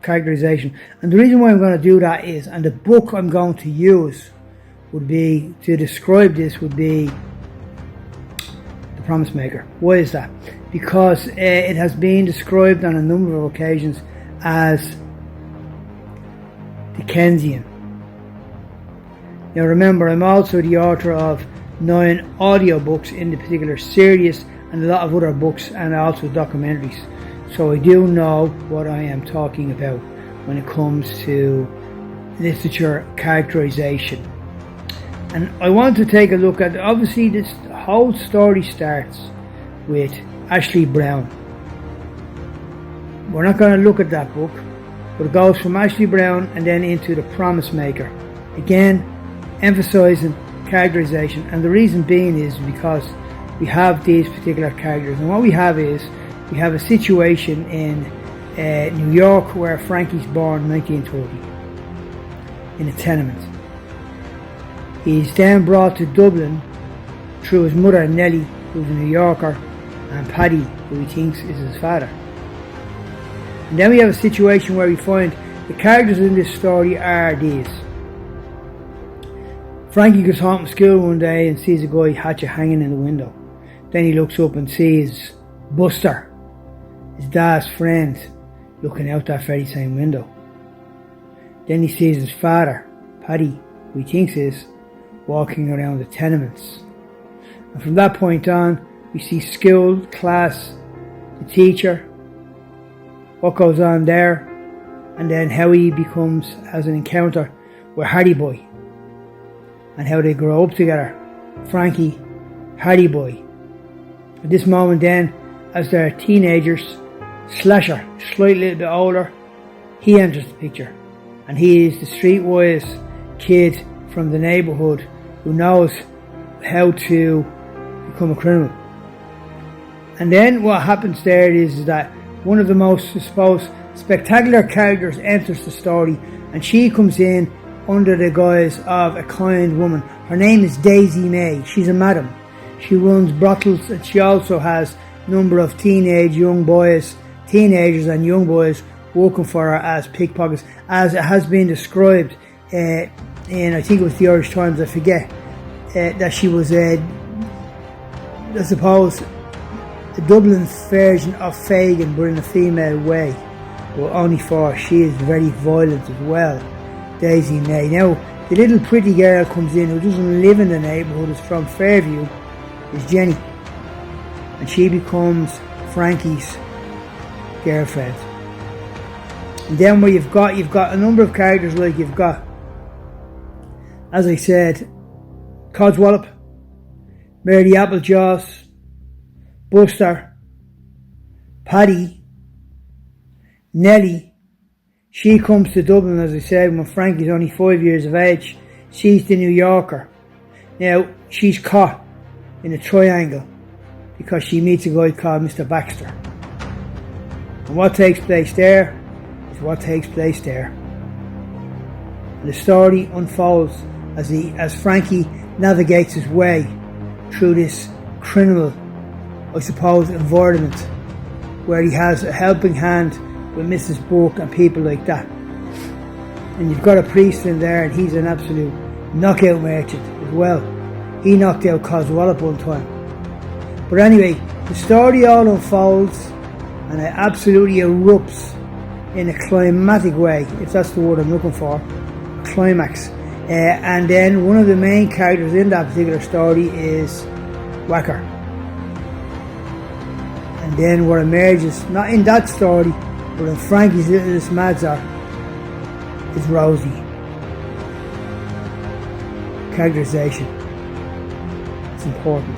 characterization. And the reason why I'm going to do that is, and the book I'm going to use would be, to describe this, would be The Promise Maker. Why is that? Because it has been described on a number of occasions as Dickensian. Now remember, I'm also the author of 9 audiobooks in the particular series and a lot of other books and also documentaries. So I do know what I am talking about when it comes to literature characterization. And I want to take a look at, obviously this whole story starts with Ashley Brown. We're not going to look at that book, but it goes from Ashley Brown and then into The Promise Maker. Again, emphasizing characterization, and the reason being is because we have these particular characters, and what we have is we have a situation in New York where Frankie's born in 1930 in a tenement. He's then brought to Dublin through his mother Nellie, who's a New Yorker, and Paddy, who he thinks is his father. And then we have a situation where we find the characters in this story are these. Frankie goes home from school one day and sees a guy hatchet hanging in the window. Then he looks up and sees Buster, his dad's friend, looking out that very same window. Then he sees his father, Paddy, who he thinks is, walking around the tenements. And from that point on, we see school, class, the teacher, what goes on there, and then how he has an encounter with Hardy Boy, and how they grow up together. Frankie, Hardy Boy. At this moment then, as they're teenagers, Slasher, slightly little bit older, he enters the picture. And he is the streetwise kid from the neighbourhood who knows how to become a criminal. And then what happens there is that one of the most, I suppose, spectacular characters enters the story, and she comes in under the guise of a kind woman. Her name is Daisy May. She's a madam. She runs brothels, and she also has a number of teenagers and young boys working for her as pickpockets, as it has been described in, I think it was the Irish Times, I forget, that she was I suppose the Dublin version of Fagin, but in a female way. But only for she is very violent as well, Daisy May. Now, the little pretty girl comes in who doesn't live in the neighbourhood, is from Fairview, is Jenny. And she becomes Frankie's girlfriend. And then where you've got a number of characters, like you've got, as I said, Codswallop, Mary Applejaws, Buster, Paddy, Nellie. She comes to Dublin, as I said, when Frankie's only 5 years of age. She's the New Yorker. Now, she's caught in a triangle because she meets a guy called Mr. Baxter. And what takes place there is what takes place there. And the story unfolds as Frankie navigates his way through this criminal, I suppose, environment where he has a helping hand with Mrs. Burke and people like that. And you've got a priest in there, and he's an absolute knockout merchant as well. He knocked out Codswallop one time. But anyway, the story all unfolds, and it absolutely erupts in a climatic way, if that's the word I'm looking for, climax. And then one of the main characters in that particular story is Whacker. And then what emerges, not in that story, but in Frankie's Littlest Madzar, is Rosie. Characterization. It's important.